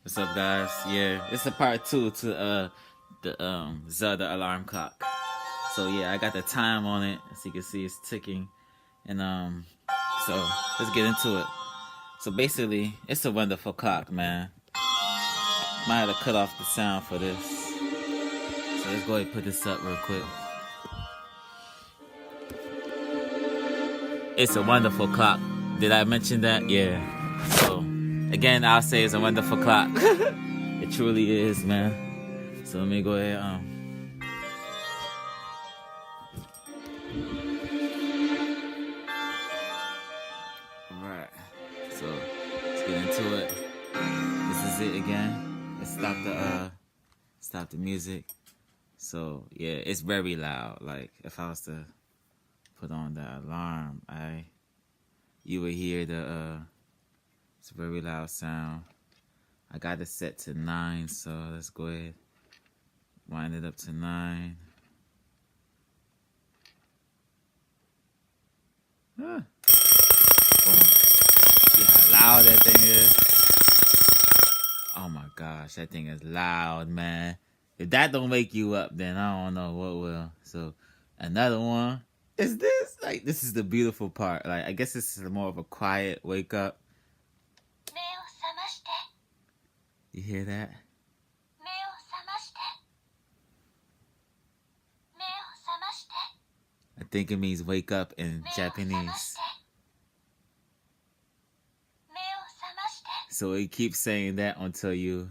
What's up, guys? Yeah, it's a part 2 to the Zelda alarm clock. So yeah, I got the time on it, as you can see it's ticking, and so let's get into it. So basically, it's a wonderful clock, man. Might have to cut off the sound for this. So let's go ahead and put this up real quick. It's a wonderful clock. Did I mention that? Yeah. So again, I'll say it's a wonderful clock. It truly is, man. So let me go ahead. Alright. So let's get into it. This is it again. Let's stop the music. So yeah, it's very loud. Like if I was to put on the alarm, you would hear it's a very loud sound. I got it set to 9, so let's go ahead, wind it up to 9. Boom. See how loud that thing is? Oh my gosh, that thing is loud, man. If that don't wake you up, then I don't know what will. So another one is this. Like, this is the beautiful part. Like, I guess this is more of a quiet wake up. You hear that? I think it means wake up in Japanese. So it keeps saying that until you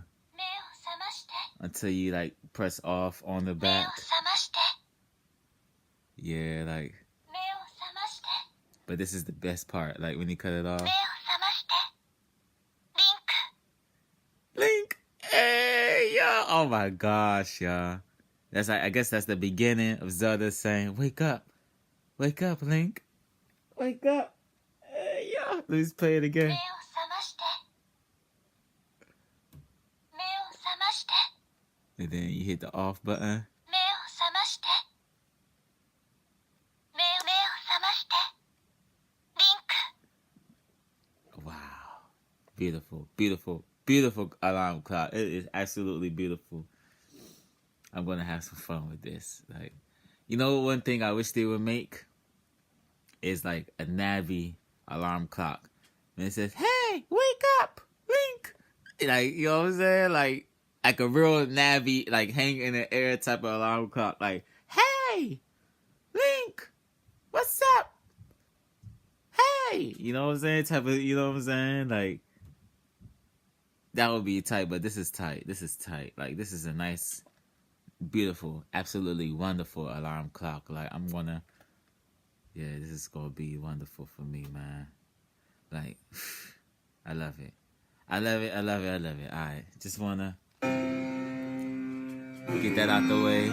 like press off on the back. Yeah, like. But this is the best part. Like when you cut it off. Link. Hey, y'all. Oh my gosh, y'all. That's like, I guess that's the beginning of Zelda saying, "Wake up, wake up, Link, wake up." Hey, y'all. Let's play it again. And then you hit the off button. Wow. Beautiful, beautiful, beautiful alarm clock. It is absolutely beautiful. I'm going to have some fun with this. Like, you know, one thing I wish they would make is like a Navi alarm clock. And it says, "Hey, wake up, Link." Like, you know what I'm saying? Like a real Navi, like hang in the air type of alarm clock. Like, "Hey, Link, what's up? Hey," you know what I'm saying? Type of, you know what I'm saying? Like, that would be tight, but this is tight. This is tight. Like, this is a nice, beautiful, absolutely wonderful alarm clock. Like, this is gonna be wonderful for me, man. Like, I love it. I love it. I love it. I love it. All right, just wanna get that out the way.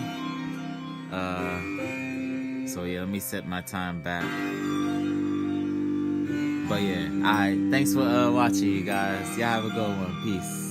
So yeah, let me set my time back. But yeah, all right. Thanks for watching, you guys. Y'all have a good one. Peace.